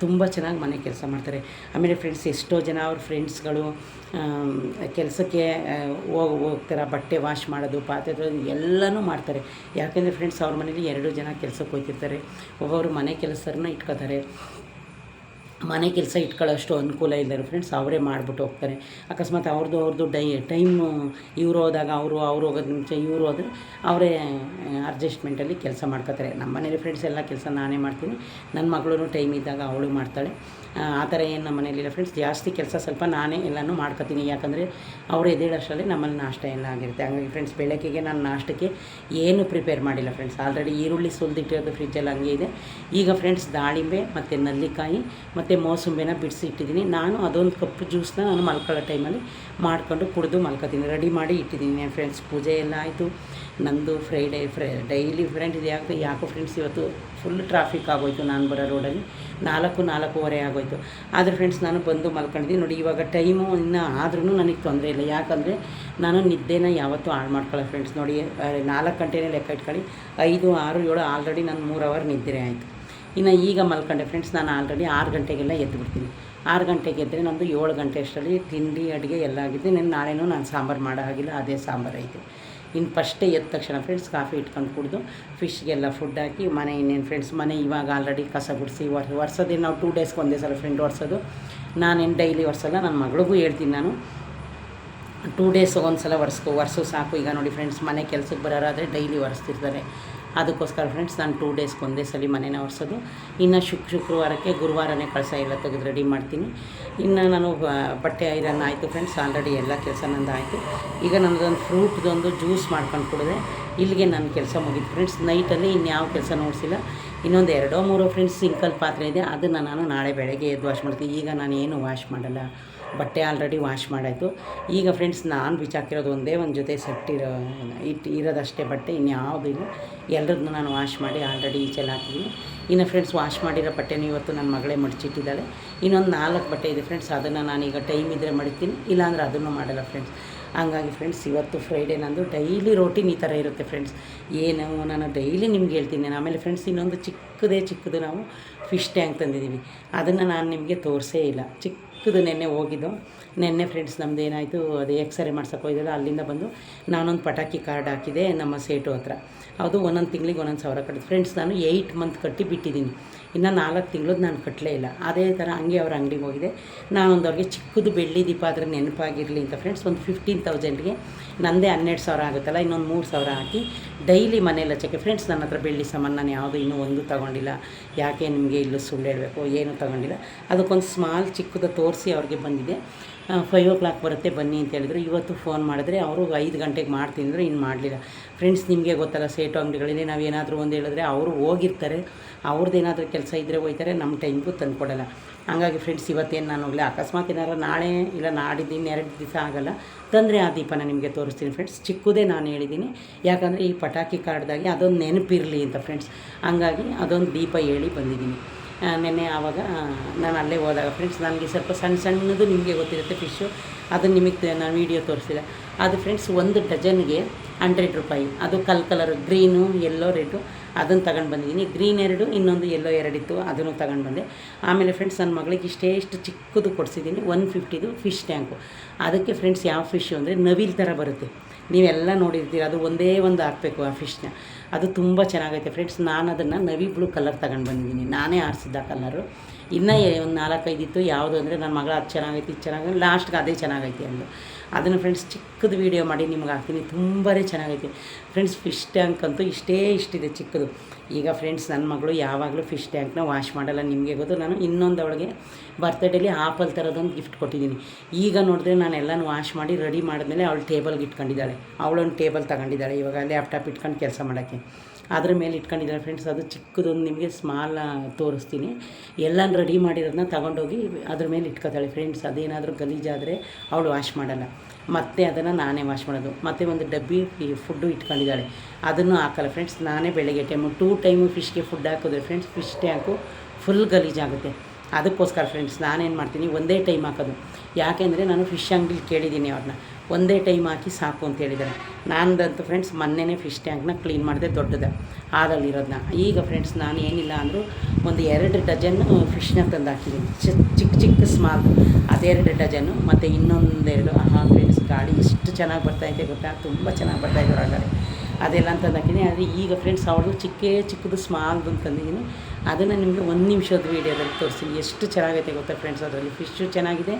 ತುಂಬ ಚೆನ್ನಾಗಿ ಮನೆ ಕೆಲಸ ಮಾಡ್ತಾರೆ. ಆಮೇಲೆ ಫ್ರೆಂಡ್ಸ್, ಎಷ್ಟೋ ಜನ ಅವ್ರ ಫ್ರೆಂಡ್ಸ್ಗಳು ಕೆಲಸಕ್ಕೆ ಹೋಗ್ತಾರೆ, ಬಟ್ಟೆ ವಾಶ್ ಮಾಡೋದು, ಪಾತ್ರೆ ತೊಳೆದು ಎಲ್ಲನೂ ಮಾಡ್ತಾರೆ. ಯಾಕೆಂದರೆ ಫ್ರೆಂಡ್ಸ್ ಅವ್ರ ಮನೇಲಿ 2 ಜನ ಕೆಲಸಕ್ಕೆ ಹೋಗ್ತಿರ್ತಾರೆ. ಒಬ್ಬೊಬ್ಬರು ಮನೆ ಕೆಲಸರನ್ನ ಇಟ್ಕೋತಾರೆ. ಮನೆ ಕೆಲಸ ಇಟ್ಕೊಳ್ಳೋಷ್ಟು ಅನುಕೂಲ ಇಲ್ಲರು ಫ್ರೆಂಡ್ಸ್, ಅವರೇ ಮಾಡಿಬಿಟ್ಟು ಹೋಗ್ತಾರೆ. ಅಕಸ್ಮಾತ್ ಅವ್ರದ್ದು ಟೈಮು ಇವ್ರು ಹೋದಾಗ ಅವರು ಹೋಗೋದು ಮುಂಚೆ ಇವರು ಹೋದರೆ ಅವರೇ ಅಡ್ಜಸ್ಟ್ಮೆಂಟಲ್ಲಿ ಕೆಲಸ ಮಾಡ್ಕೋತಾರೆ. ನಮ್ಮ ಮನೇಲಿ ಫ್ರೆಂಡ್ಸ್ ಎಲ್ಲ ಕೆಲಸ ನಾನೇ ಮಾಡ್ತೀನಿ. ನನ್ನ ಮಗಳೂ ಟೈಮ್ ಇದ್ದಾಗ ಅವಳು ಮಾಡ್ತಾಳೆ. ಆ ಥರ ಏನು ನಮ್ಮ ಮನೇಲಿಲ್ಲ ಫ್ರೆಂಡ್ಸ್. ಜಾಸ್ತಿ ಕೆಲಸ ಸ್ವಲ್ಪ ನಾನೇ ಎಲ್ಲನೂ ಮಾಡ್ಕೊತೀನಿ. ಯಾಕಂದರೆ ಅವರು ಎದ್ದೇಳೋಷ್ಟರಲ್ಲಿ ನಮ್ಮಲ್ಲಿ ನಾಷ್ಟ ಎಲ್ಲ ಆಗಿರುತ್ತೆ. ಹಾಗಾಗಿ ಫ್ರೆಂಡ್ಸ್, ಬೆಳಗ್ಗೆಗೆ ನಾನು ನಾಷ್ಟಕ್ಕೆ ಏನು ಪ್ರಿಪೇರ್ ಮಾಡಿಲ್ಲ ಫ್ರೆಂಡ್ಸ್. ಆಲ್ರೆಡಿ ಈರುಳ್ಳಿ ಸುಲಿದಿಟ್ಟಿರೋದು ಫ್ರಿಜ್ಜಲ್ಲಿ ಹಂಗೆ ಇದೆ. ಈಗ ಫ್ರೆಂಡ್ಸ್ ದಾಳಿಂಬೆ ಮತ್ತು ನಲ್ಲಿಕಾಯಿ ಮತ್ತು ಮೋಸಂಬಿನ ಬಿಡಿಸಿ ಇಟ್ಟಿದ್ದೀನಿ. ನಾನು ಅದೊಂದು ಕಪ್ ಜ್ಯೂಸನ್ನ ನಾನು ಮಲ್ಕೊಳ್ಳೋ ಟೈಮಲ್ಲಿ ಮಾಡಿಕೊಂಡು ಕುಡಿದು ಮಲ್ಕೊತೀನಿ. ರೆಡಿ ಮಾಡಿ ಇಟ್ಟಿದ್ದೀನಿ ಫ್ರೆಂಡ್ಸ್. ಪೂಜೆ ಎಲ್ಲ ಆಯಿತು. ನಂದು ಡೈಲಿ ಫ್ರೆಂಡ್ ಇದು ಯಾಕೋ ಫ್ರೆಂಡ್ಸ್ ಇವತ್ತು ಫುಲ್ ಟ್ರಾಫಿಕ್ ಆಗೋಯ್ತು. ನಾನು ಬರೋ ರೋಡಲ್ಲಿ 4:30 ಆಗೋಯ್ತು. ಆದರೆ ಫ್ರೆಂಡ್ಸ್ ನಾನು ಬಂದು ಮಲ್ಕೊಂಡಿದ್ದೀನಿ ನೋಡಿ. ಇವಾಗ ಟೈಮು ಇನ್ನೂ ಆದ್ರೂ ನನಗೆ ತೊಂದರೆ ಇಲ್ಲ. ಯಾಕಂದರೆ ನಾನು ನಿದ್ದೆನ ಯಾವತ್ತೂ ಹಾಳು ಮಾಡ್ಕೊಳ್ಳೋ ಫ್ರೆಂಡ್ಸ್. ನೋಡಿ 4 ಗಂಟೆನೇ ಲೆಕ್ಕ ಇಟ್ಕೊಳ್ಳಿ, 5, 6, 7 ಆಲ್ರೆಡಿ ನಾನು 3 ಅವರ್ ನಿದ್ದೆ ಆಯಿತು. ಇನ್ನು ಈಗ ಮಲ್ಕೊಂಡೆ ಫ್ರೆಂಡ್ಸ್. ನಾನು ಆಲ್ರೆಡಿ 6 ಗಂಟೆಗೆಲ್ಲ ಎದ್ದುಬಿಡ್ತೀನಿ. 6 ಗಂಟೆಗೆ ಎದ್ದರೆ ನಂದು 7 ಗಂಟೆ ಅಷ್ಟರಲ್ಲಿ ತಿಂಡಿ ಅಡುಗೆ ಎಲ್ಲ ಆಗಿದೆ. ನಾಳೆನೂ ನಾನು ಸಾಂಬಾರು ಮಾಡೋ ಹಾಗಿಲ್ಲ, ಅದೇ ಸಾಂಬಾರು ಐತೆ. ಇನ್ನು ಫಸ್ಟೇ ಎದ್ದ ತಕ್ಷಣ ಫ್ರೆಂಡ್ಸ್ ಕಾಫಿ ಇಟ್ಕೊಂಡು ಕುಡಿದು ಫಿಶ್ಗೆಲ್ಲ ಫುಡ್ ಹಾಕಿ ಮನೆ ಇನ್ನೇನು ಫ್ರೆಂಡ್ಸ್, ಮನೆ ಇವಾಗ ಆಲ್ರೆಡಿ ಕಸ ಗುಡಿಸಿ ಒರೆಸೋದೇನು ನಾವು 2 ಡೇಸ್ಗೆ ಒಂದೇ ಸಲ ಫ್ರೆಂಡ್ ಒರೆಸೋದು. ನಾನೇನು ಡೈಲಿ ಒರೆಸಲ್ಲ. ನನ್ನ ಮಗಳಿಗೂ ಹೇಳ್ತೀನಿ ನಾನು, 2 ಡೇಸ್ಗೆ ಒಂದು ಸಲ ಒರೆಸು ಸಾಕು. ಈಗ ನೋಡಿ ಫ್ರೆಂಡ್ಸ್, ಮನೆ ಕೆಲಸಕ್ಕೆ ಬರೋರಾದರೆ ಡೈಲಿ ಒರೆಸ್ತಿರ್ತಾರೆ. ಅದಕ್ಕೋಸ್ಕರ ಫ್ರೆಂಡ್ಸ್ ನಾನು 2 ಡೇಸ್ಗೆ ಒಂದೇ ಸಲ ಮನೇನ ಒರೆಸೋದು. ಇನ್ನು ಶುಕ್ರವಾರಕ್ಕೆ ಗುರುವಾರನೇ ಕಳಸ ಎಲ್ಲ ತೆಗೆದು ರೆಡಿ ಮಾಡ್ತೀನಿ. ಇನ್ನು ನಾನು ಬಟ್ಟೆ ಐರನ್ ಆಯಿತು ಫ್ರೆಂಡ್ಸ್. ಆಲ್ರೆಡಿ ಎಲ್ಲ ಕೆಲಸ ನಂದು ಆಯಿತು. ಈಗ ನನ್ನದೊಂದು ಫ್ರೂಟ್ದೊಂದು ಜ್ಯೂಸ್ ಮಾಡ್ಕೊಂಡು ಕುಡಿದ್ರೆ ಇಲ್ಲಿಗೆ ನನ್ನ ಕೆಲಸ ಮುಗಿತು ಫ್ರೆಂಡ್ಸ್. ನೈಟಲ್ಲಿ ಇನ್ಯಾವ ಕೆಲಸ ನೋಡಿಸಿಲ್ಲ. ಇನ್ನೊಂದು 2-3 ಫ್ರೆಂಡ್ಸ್ ಸಿಂಕಲ್ ಪಾತ್ರೆ ಇದೆ, ಅದನ್ನು ನಾನು ನಾಳೆ ಬೆಳಗ್ಗೆ ಎದ್ದು ವಾಶ್ ಮಾಡ್ತೀನಿ. ಈಗ ನಾನು ಏನು ವಾಶ್ ಮಾಡಲ್ಲ, ಬಟ್ಟೆ ಆಲ್ರೆಡಿ ವಾಶ್ ಮಾಡಾಯಿತು. ಈಗ ಫ್ರೆಂಡ್ಸ್ ನಾನು ಬಿಚ್ಚಾಕಿರೋದು ಒಂದೇ ಒಂದು ಜೊತೆ ಸೆಟ್ ಇರೋದಷ್ಟೇ ಬಟ್ಟೆ, ಇನ್ಯಾವುದೂ ಇಲ್ಲ. ಎಲ್ಲರದ್ದು ನಾನು ವಾಶ್ ಮಾಡಿ ಆಲ್ರೆಡಿ ಈಚೆಲ್ಲ ಹಾಕಿದ್ದೀನಿ. ಇನ್ನು ಫ್ರೆಂಡ್ಸ್ ವಾಶ್ ಮಾಡಿರೋ ಬಟ್ಟೆನೂ ಇವತ್ತು ನನ್ನ ಮಗಳೇ ಮಡಚಿಟ್ಟಿದ್ದಾಳೆ. ಇನ್ನೊಂದು 4 ಬಟ್ಟೆ ಇದೆ ಫ್ರೆಂಡ್ಸ್, ಅದನ್ನು ನಾನೀಗ ಟೈಮ್ ಇದ್ದರೆ ಮಡಿತೀನಿ, ಇಲ್ಲಾಂದರೆ ಅದನ್ನು ಮಾಡಲ್ಲ ಫ್ರೆಂಡ್ಸ್. ಹಂಗಾಗಿ ಫ್ರೆಂಡ್ಸ್ ಇವತ್ತು ಫ್ರೈಡೇ ನಂದು ಡೈಲಿ ರೋಟೀನ್ ಈ ಥರ ಇರುತ್ತೆ ಫ್ರೆಂಡ್ಸ್. ಏನು ನಾನು ಡೈಲಿ ನಿಮ್ಗೆ ಹೇಳ್ತೀನಿ. ಆಮೇಲೆ ಫ್ರೆಂಡ್ಸ್ ಇನ್ನೊಂದು ಚಿಕ್ಕದು ನಾವು ಫಿಶ್ ಟ್ಯಾಂಕ್ ತಂದಿದ್ದೀವಿ, ಅದನ್ನು ನಾನು ನಿಮಗೆ ತೋರಿಸೇ ಇಲ್ಲ. ಚಿಕ್ಕದು ನೆನ್ನೆ ಫ್ರೆಂಡ್ಸ್ ನಮ್ಮದು ಏನಾಯಿತು, ಅದು ಎಕ್ಸ್ರೇ ಮಾಡ್ಸೋಕೆ ಹೋಗಿದ್ದಲ್ಲ, ಅಲ್ಲಿಂದ ಬಂದು ನಾನೊಂದು ಪಟಾಕಿ ಕಾರ್ಡ್ ಹಾಕಿದೆ ನಮ್ಮ ಸೇಟು ಹತ್ರ. ಅದು ಒಂದೊಂದು ತಿಂಗಳಿಗೆ 1,000 ಕಟ್ಟಿದ್ದು ಫ್ರೆಂಡ್ಸ್. ನಾನು 8 ಮಂತ್ ಕಟ್ಟಿ ಬಿಟ್ಟಿದ್ದೀನಿ, ಇನ್ನು 4 ತಿಂಗಳದ್ದು ನಾನು ಕಟ್ಟಲೇ ಇಲ್ಲ. ಅದೇ ಥರ ಹಂಗೆ ಅವ್ರ ಅಂಗಡಿಗೆ ಹೋಗಿದೆ. ನಾನೊಂದು ಅವ್ರಿಗೆ ಚಿಕ್ಕದು ಬೆಳ್ಳಿ ದೀಪ ಆದರೆ ನೆನಪಾಗಿರಲಿ ಅಂತ ಫ್ರೆಂಡ್ಸ್ ಒಂದು 15,000ಗೆ ನನ್ನದೇ 12,000 ಆಗುತ್ತಲ್ಲ, ಇನ್ನೊಂದು 3,000 ಹಾಕಿ ಡೈಲಿ ಮನೇಲಿ ಹಚ್ಚೋಕ್ಕೆ ಫ್ರೆಂಡ್ಸ್. ನನ್ನ ಹತ್ರ ಬೆಳ್ಳಿ ಸಾಮಾನು ನಾನು ಯಾವುದು ಇನ್ನೂ ಒಂದು ತೊಗೊಂಡಿಲ್ಲ. ಯಾಕೆ ನಿಮಗೆ ಇಲ್ಲೂ ಸುಳ್ಳು ಹೇಳಬೇಕು, ಏನೂ ತೊಗೊಂಡಿಲ್ಲ. ಅದಕ್ಕೊಂದು ಸ್ಮಾಲ್ ಚಿಕ್ಕದು ತೋರಿಸಿ ಅವ್ರಿಗೆ ಬಂದಿದೆ. 5 o'clock ಬರುತ್ತೆ ಬನ್ನಿ ಅಂತ ಹೇಳಿದ್ರು. ಇವತ್ತು ಫೋನ್ ಮಾಡಿದ್ರೆ ಅವರು 5 ಗಂಟೆಗೆ ಮಾಡ್ತೀನಿ ಅಂದರೆ ಇನ್ನು ಮಾಡಲಿಲ್ಲ ಫ್ರೆಂಡ್ಸ್. ನಿಮಗೆ ಗೊತ್ತಲ್ಲ, ಸೇಟು ಅಂಗಡಿಗಳಲ್ಲಿ ನಾವು ಏನಾದರೂ ಒಂದು ಹೇಳಿದ್ರೆ ಅವರು ಹೋಗಿರ್ತಾರೆ, ಅವ್ರದ್ದು ಏನಾದರೂ ಕೆಲಸ ಇದ್ದರೆ ಹೋಗ್ತಾರೆ, ನಮ್ಮ ಟೈಮ್ಗೂ ತಂದುಕೊಡಲ್ಲ. ಹಂಗಾಗಿ ಫ್ರೆಂಡ್ಸ್ ಇವತ್ತೇನು ನಾನು ಹೋಗಲಿ, ಅಕಸ್ಮಾತ್ ಏನಾರು ನಾಳೆ ಇಲ್ಲ ನಾಡಿದ್ದು 2 ದಿವಸ ಆಗೋಲ್ಲ ತಂದರೆ ಆ ದೀಪನ ನಿಮಗೆ ತೋರಿಸ್ತೀನಿ ಫ್ರೆಂಡ್ಸ್. ಚಿಕ್ಕದೇ ನಾನು ಹೇಳಿದ್ದೀನಿ, ಯಾಕಂದರೆ ಈ ಪಟಾಕಿ ಕಾರ್ಡ್ದಾಗೆ ಅದೊಂದು ನೆನಪಿರಲಿ ಅಂತ ಫ್ರೆಂಡ್ಸ್. ಹಂಗಾಗಿ ಅದೊಂದು ದೀಪ ಹೇಳಿ ಬಂದಿದ್ದೀನಿ. ನೆನ್ನೆ ಆವಾಗ ನಾನು ಅಲ್ಲೇ ಹೋದಾಗ ಫ್ರೆಂಡ್ಸ್ ನನಗೆ ಸ್ವಲ್ಪ ಸಣ್ಣದು ನಿಮಗೆ ಗೊತ್ತಿರುತ್ತೆ ಫಿಶ್ಶು, ಅದನ್ನು ನಿಮಗೆ ನಾನು ವೀಡಿಯೋ ತೋರಿಸಿದೆ. ಅದು ಫ್ರೆಂಡ್ಸ್ 1 ಡಜನ್ಗೆ 100 ರೂಪಾಯಿ. ಅದು ಕಲರು ಗ್ರೀನು ಯೆಲ್ಲೋ ರೆಡ್ಡು ಅದನ್ನು ತಗೊಂಡು ಬಂದಿದ್ದೀನಿ. ಗ್ರೀನ್ 2, ಇನ್ನೊಂದು ಯೆಲ್ಲೋ 2 ಇತ್ತು, ಅದನ್ನು ತಗೊಂಡು ಬಂದೆ. ಆಮೇಲೆ ಫ್ರೆಂಡ್ಸ್ ನನ್ನ ಮಗಳಿಗೆ ಇಷ್ಟು ಚಿಕ್ಕದು ಕೊಡಿಸಿದ್ದೀನಿ, 150 ಫಿಶ್ ಟ್ಯಾಂಕು. ಅದಕ್ಕೆ ಫ್ರೆಂಡ್ಸ್ ಯಾವ ಫಿಶ್ಶು ಅಂದರೆ ನವಿಲ್ ಥರ ಬರುತ್ತೆ, ನೀವೆಲ್ಲ ನೋಡಿರ್ತೀರ. ಅದು ಒಂದೇ ಒಂದು ಹಾಕಬೇಕು ಆ ಫಿಶ್ನ, ಅದು ತುಂಬ ಚೆನ್ನಾಗೈತೆ ಫ್ರೆಂಡ್ಸ್. ನಾನು ಅದನ್ನು ನವಿ ಬ್ಲೂ ಕಲರ್ ತಗೊಂಡು ಬಂದಿದ್ದೀನಿ, ನಾನೇ ಆರಿಸಿದ್ದ ಕಲರು. ಇನ್ನೂ ಒಂದು 4-5 ಇತ್ತು. ಯಾವುದು ಅಂದರೆ ನನ್ನ ಮಗಳು ಅದು ಚೆನ್ನಾಗೈತಿ, ಇದು ಚೆನ್ನಾಗೈತೆ, ಲಾಸ್ಟ್ಗೆ ಅದೇ ಚೆನ್ನಾಗೈತಿ ಅಂದು ಅದನ್ನು ಫ್ರೆಂಡ್ಸ್ ಚಿಕ್ಕದು ವೀಡಿಯೋ ಮಾಡಿ ನಿಮ್ಗೆ ಹಾಕ್ತೀನಿ. ತುಂಬಾ ಚೆನ್ನಾಗೈತೆ ಫ್ರೆಂಡ್ಸ್. ಫಿಶ್ ಟ್ಯಾಂಕ್ ಅಂತೂ ಇಷ್ಟಿದೆ ಚಿಕ್ಕದು. ಈಗ ಫ್ರೆಂಡ್ಸ್ ನನ್ನ ಮಗಳು ಯಾವಾಗಲೂ ಫಿಶ್ ಟ್ಯಾಂಕ್ನ ವಾಶ್ ಮಾಡಲ್ಲ, ನಿಮಗೆ ಗೊತ್ತು. ನಾನು ಇನ್ನೊಂದು ಅವಳಿಗೆ ಬರ್ತ್ಡೇಲಿ ಆಪಲ್ ಥರದೊಂದು ಗಿಫ್ಟ್ ಕೊಟ್ಟಿದ್ದೀನಿ. ಈಗ ನೋಡಿದ್ರೆ ನಾನು ಎಲ್ಲನೂ ವಾಶ್ ಮಾಡಿ ರೆಡಿ ಮಾಡಿದ್ಮೇಲೆ ಅವಳು ಟೇಬಲ್ಗೆ ಇಟ್ಕೊಂಡಿದ್ದಾಳೆ. ಅವಳೊಂದು ಟೇಬಲ್ ತಗೊಂಡಿದ್ದಾಳೆ ಇವಾಗ, ಲ್ಯಾಪ್ಟಾಪ್ ಇಟ್ಕೊಂಡು ಕೆಲಸ ಮಾಡೋಕ್ಕೆ ಅದ್ರ ಮೇಲೆ ಇಟ್ಕೊಂಡಿದ್ದಾಳೆ ಫ್ರೆಂಡ್ಸ್. ಅದು ಚಿಕ್ಕದೊಂದು ನಿಮಗೆ ಸ್ಮಾಲ್ ತೋರಿಸ್ತೀನಿ. ಎಲ್ಲನೂ ರೆಡಿ ಮಾಡಿರೋದನ್ನ ತಗೊಂಡೋಗಿ ಅದ್ರ ಮೇಲೆ ಇಟ್ಕೊತಾಳೆ ಫ್ರೆಂಡ್ಸ್. ಅದೇನಾದರೂ ಗಲೀಜಾದರೆ ಅವಳು ವಾಶ್ ಮಾಡಲ್ಲ, ಮತ್ತು ಅದನ್ನು ನಾನೇ ವಾಶ್ ಮಾಡೋದು. ಮತ್ತು ಒಂದು ಡಬ್ಬಿ ಫುಡ್ಡು ಇಟ್ಕೊಂಡಿದ್ದಾಳೆ, ಅದನ್ನು ಹಾಕಲ್ಲ ಫ್ರೆಂಡ್ಸ್. ನಾನೇ ಬೆಳಗ್ಗೆ ಟೈಮು 2 ಟೈಮು ಫಿಶ್ಗೆ ಫುಡ್ ಹಾಕಿದ್ರೆ ಫ್ರೆಂಡ್ಸ್ ಫಿಶ್ ಟ್ಯಾಂಕು ಫುಲ್ ಗಲೀಜಾಗುತ್ತೆ. ಅದಕ್ಕೋಸ್ಕರ ಫ್ರೆಂಡ್ಸ್ ನಾನೇನು ಮಾಡ್ತೀನಿ, ಒಂದೇ ಟೈಮ್ ಹಾಕೋದು. ಯಾಕೆಂದರೆ ನಾನು ಫಿಶ್ ಅಂಗಡಿಲಿ ಕೇಳಿದ್ದೀನಿ ಅವ್ರನ್ನ, ಒಂದೇ ಟೈಮ್ ಹಾಕಿ ಸಾಕು ಅಂತ ಹೇಳಿದ್ದಾರೆ. ನಾನಂತೂ ಫ್ರೆಂಡ್ಸ್ ಮೊನ್ನೆನೇ ಫಿಶ್ ಟ್ಯಾಂಕ್ನ ಕ್ಲೀನ್ ಮಾಡಿದೆ, ದೊಡ್ಡದು ಹಾಲಲ್ಲಿರೋದನ್ನ. ಈಗ ಫ್ರೆಂಡ್ಸ್ ನಾನು ಏನಿಲ್ಲ ಅಂದರೂ ಒಂದು 2 ಡಜನ್ ಫಿಶ್ನ ತಂದು ಹಾಕಿದ್ದೀನಿ, ಚಿಕ್ಕ ಸ್ಮಾಲ್. ಅದು 2 ಡಜನ್ನು ಮತ್ತು ಇನ್ನೊಂದೆರಡು. ಫ್ರೆಂಡ್ಸ್ ಗಾಡಿ ಎಷ್ಟು ಚೆನ್ನಾಗಿ ಬರ್ತಾಯಿದೆ ಗೊತ್ತಾ, ತುಂಬ ಚೆನ್ನಾಗಿ ಬರ್ತಾಯಿದೆ ಹೊರಗಡೆ. ಅದೆಲ್ಲ ಅಂತಂದು ಹಾಕಿದ್ದೀನಿ. ಆದರೆ ಈಗ ಫ್ರೆಂಡ್ಸ್ ಅವಳು ಚಿಕ್ಕದು ಸ್ಮಾಲ್ದು ತಂದಿದ್ದೀನಿ. ಅದನ್ನು ನಿಮಗೆ 1 ನಿಮಿಷದ ವೀಡಿಯೋದಲ್ಲಿ ತೋರಿಸ್ತೀನಿ. ಎಷ್ಟು ಚೆನ್ನಾಗೈತೆ ಗೊತ್ತಾ ಫ್ರೆಂಡ್ಸ್. ಅದರಲ್ಲಿ ಫಿಶ್ಶು ಚೆನ್ನಾಗಿದೆ,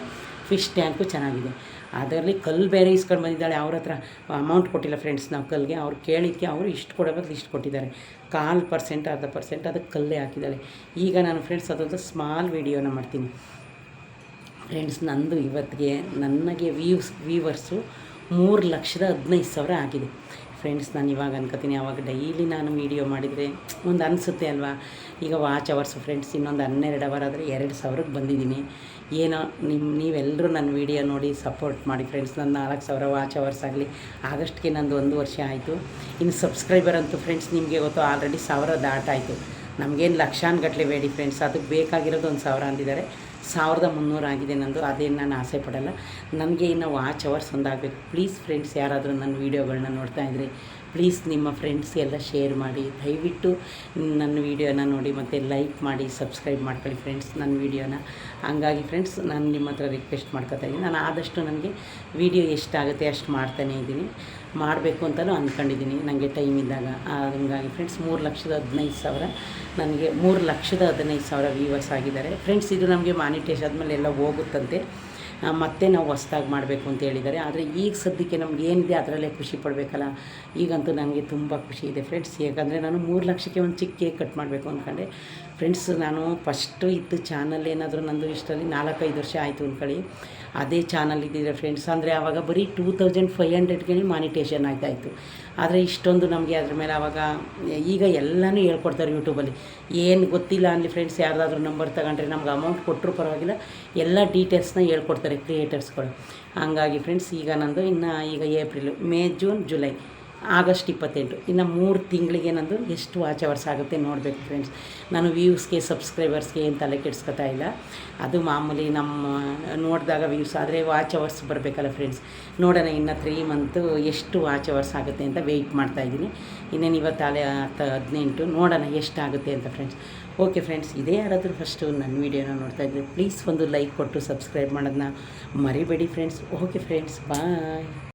ಫಿಶ್ ಟ್ಯಾಂಕು ಚೆನ್ನಾಗಿದೆ. ಅದರಲ್ಲಿ ಕಲ್ಲು ಬೇರೆ ಇಸ್ಕೊಂಡು ಬಂದಿದ್ದಾಳೆ. ಅವ್ರ ಹತ್ರ ಅಮೌಂಟ್ ಕೊಟ್ಟಿಲ್ಲ ಫ್ರೆಂಡ್ಸ್ ನಾವು ಕಲ್ಲಿಗೆ. ಅವ್ರು ಕೇಳಿದ್ದಕ್ಕೆ ಅವರು ಇಷ್ಟು ಕೊಡೋದು ಇಷ್ಟು ಕೊಟ್ಟಿದ್ದಾರೆ, 1/4% 1/2% ಅದಕ್ಕೆ ಕಲ್ಲೇ ಹಾಕಿದ್ದಾಳೆ. ಈಗ ನಾನು ಫ್ರೆಂಡ್ಸ್ ಅದೊಂದು ಸ್ಮಾಲ್ ವೀಡಿಯೋನ ಮಾಡ್ತೀನಿ ಫ್ರೆಂಡ್ಸ್. ನಂದು ಇವತ್ತಿಗೆ ನನಗೆ ವ್ಯೂವರ್ಸು 3,15,000 ಆಗಿದೆ ಫ್ರೆಂಡ್ಸ್. ನಾನು ಇವಾಗ ಅನ್ಕೋತೀನಿ, ಆವಾಗ ಡೈಲಿ ನಾನು ವೀಡಿಯೋ ಮಾಡಿದರೆ ಒಂದು ಅನಿಸುತ್ತೆ ಅಲ್ವಾ. ಈಗ ವಾಚ್ ಅವರ್ಸು ಫ್ರೆಂಡ್ಸ್ ಇನ್ನೊಂದು 12 ಅವರ್ ಆದರೆ 2,000ಕ್ಕೆ ಬಂದಿದ್ದೀನಿ. ಏನೋ ನೀವೆಲ್ಲರೂ ನನ್ನ ವೀಡಿಯೋ ನೋಡಿ ಸಪೋರ್ಟ್ ಮಾಡಿ ಫ್ರೆಂಡ್ಸ್. ನನ್ನ 4,000 ವಾಚ್ ಅವರ್ಸ್ ಆಗಲಿ. ಆಗಸ್ಟ್ಗೆ ನಂದು 1 ವರ್ಷ ಆಯಿತು. ಇನ್ನು ಸಬ್ಸ್ಕ್ರೈಬರ್ ಅಂತೂ ಫ್ರೆಂಡ್ಸ್ ನಿಮಗೆ ಗೊತ್ತು ಆಲ್ರೆಡಿ 1000 ದಾಟಾಯಿತು. ನಮಗೇನು ಲಕ್ಷಾನುಗಟ್ಟಲೆ ಬೇಡಿ ಫ್ರೆಂಡ್ಸ್, ಅದಕ್ಕೆ ಬೇಕಾಗಿರೋದು 1,000 ಅಂದಿದ್ದಾರೆ. 1,300 ಆಗಿದೆ ನಂದು. ಅದೇನು ನಾನು ಆಸೆ ಪಡಲ್ಲ. ನನಗೆ ಇನ್ನು ವಾಚ್ ಅವರ್ಸ್ ಒಂದಾಗಬೇಕು ಪ್ಲೀಸ್ ಫ್ರೆಂಡ್ಸ್. ಯಾರಾದರೂ ನನ್ನ ವೀಡಿಯೋಗಳನ್ನ ನೋಡ್ತಾಯಿದ್ರೆ ಪ್ಲೀಸ್ ನಿಮ್ಮ ಫ್ರೆಂಡ್ಸ್ ಎಲ್ಲ ಶೇರ್ ಮಾಡಿ. ದಯವಿಟ್ಟು ನನ್ನ ವೀಡಿಯೋನ ನೋಡಿ ಮತ್ತು ಲೈಕ್ ಮಾಡಿ, ಸಬ್ಸ್ಕ್ರೈಬ್ ಮಾಡ್ಕೊಳ್ಳಿ ಫ್ರೆಂಡ್ಸ್ ನನ್ನ ವೀಡಿಯೋನ. ಹಂಗಾಗಿ ಫ್ರೆಂಡ್ಸ್ ನಾನು ನಿಮ್ಮ ಹತ್ರ ರಿಕ್ವೆಸ್ಟ್ ಮಾಡ್ಕೊತಾ ಇದ್ದೀನಿ. ನಾನು ಆದಷ್ಟು ನನಗೆ ವೀಡಿಯೋ ಎಷ್ಟಾಗುತ್ತೆ ಅಷ್ಟು ಮಾಡ್ತಾನೇ ಇದ್ದೀನಿ, ಮಾಡಬೇಕು ಅಂತಲೂ ಅಂದ್ಕೊಂಡಿದ್ದೀನಿ ನನಗೆ ಟೈಮ್ ಇದ್ದಾಗ. ಹಂಗಾಗಿ ಫ್ರೆಂಡ್ಸ್ 3,15,000 ನನಗೆ 3,15,000 ವ್ಯೂವರ್ಸ್ ಆಗಿದ್ದಾರೆ ಫ್ರೆಂಡ್ಸ್. ಇದು ನಮಗೆ ಮಾನಿಟೈಸ್ ಆದಮೇಲೆ ಎಲ್ಲ ಹೋಗುತ್ತಂತೆ, ಮತ್ತೆ ನಾವು ಹೊಸ್ದಾಗಿ ಮಾಡಬೇಕು ಅಂತ ಹೇಳಿದ್ದಾರೆ. ಆದರೆ ಈಗ ಸದ್ಯಕ್ಕೆ ನಮ್ಗೆ ಏನಿದೆ ಅದರಲ್ಲೇ ಖುಷಿ ಪಡಬೇಕಲ್ಲ. ಈಗಂತೂ ನನಗೆ ತುಂಬ ಖುಷಿ ಇದೆ ಫ್ರೆಂಡ್ಸ್. ಯಾಕಂದರೆ ನಾನು 3 ಲಕ್ಷಕ್ಕೆ ಒಂದು ಚಿಕ್ಕ ಕೇಕ್ ಕಟ್ ಮಾಡಬೇಕು ಅಂದ್ಕೊಂಡೆ ಫ್ರೆಂಡ್ಸ್. ನಾನು ಫಸ್ಟು ಇತ್ತು ಚಾನಲ್ ಏನಾದರೂ ನಂದು ಇಷ್ಟರಲ್ಲಿ 4-5 ವರ್ಷ ಆಯಿತು ಅಂದ್ಕೊಳ್ಳಿ. ಅದೇ ಚಾನಲ್ ಇದ್ದಿದೆ ಫ್ರೆಂಡ್ಸ್. ಅಂದರೆ ಆವಾಗ ಬರೀ 2,500ಗೆ ಮಾನಿಟೇಷನ್ ಆಯ್ತಾಯಿತು. ಆದರೆ ಇಷ್ಟೊಂದು ನಮಗೆ ಅದ್ರ ಮೇಲೆ ಆವಾಗ ಈಗ ಎಲ್ಲನೂ ಹೇಳ್ಕೊಡ್ತಾರೆ ಯೂಟ್ಯೂಬಲ್ಲಿ. ಏನು ಗೊತ್ತಿಲ್ಲ ಅನ್ನಲಿ ಫ್ರೆಂಡ್ಸ್, ಯಾರ್ದಾದ್ರೂ ನಂಬರ್ ತಗೊಂಡ್ರೆ ನಮ್ಗೆ ಅಮೌಂಟ್ ಕೊಟ್ಟರು ಪರವಾಗಿಲ್ಲ, ಎಲ್ಲ ಡೀಟೇಲ್ಸ್ನ ಹೇಳ್ಕೊಡ್ತಾರೆ ಕ್ರಿಯೇಟರ್ಸ್ಗಳು. ಹಂಗಾಗಿ ಫ್ರೆಂಡ್ಸ್ ಈಗ ನಂದು ಈಗ April, May, June, July August 28. ಇನ್ನು 3 ತಿಂಗಳಿಗೆ ನಂದು ಎಷ್ಟು ವಾಚ್ ಅವರ್ಸ್ ಆಗುತ್ತೆ ನೋಡಬೇಕು ಫ್ರೆಂಡ್ಸ್. ನಾನು ವ್ಯೂಸ್ಗೆ ಸಬ್ಸ್ಕ್ರೈಬರ್ಸ್ಗೆ ಏನು ತಲೆ ಕೆಡಿಸ್ಕೊತಾ ಇಲ್ಲ. ಅದು ಮಾಮೂಲಿ ನಮ್ಮ ನೋಡಿದಾಗ ವ್ಯೂಸ್ ಆದರೆ ವಾಚ್ ಅವರ್ಸ್ ಬರಬೇಕಲ್ಲ ಫ್ರೆಂಡ್ಸ್. ನೋಡೋಣ ಇನ್ನು 3 ಮಂತು ಎಷ್ಟು ವಾಚ್ ಅವರ್ಸ್ ಆಗುತ್ತೆ ಅಂತ ವೆಯ್ಟ್ ಮಾಡ್ತಾಯಿದ್ದೀನಿ. ಇನ್ನೇನು ಇವತ್ತು 18 ನೋಡೋಣ ಎಷ್ಟಾಗುತ್ತೆ ಅಂತ ಫ್ರೆಂಡ್ಸ್. ಓಕೆ ಫ್ರೆಂಡ್ಸ್, ಇದೇ ಯಾರಾದರೂ ಫಸ್ಟು ನನ್ನ ವೀಡಿಯೋನ ನೋಡ್ತಾಯಿದ್ರೆ ಪ್ಲೀಸ್ ಒಂದು ಲೈಕ್ ಕೊಟ್ಟು ಸಬ್ಸ್ಕ್ರೈಬ್ ಮಾಡೋದನ್ನ ಮರಿಬೇಡಿ ಫ್ರೆಂಡ್ಸ್. ಓಕೆ ಫ್ರೆಂಡ್ಸ್, ಬಾಯ್.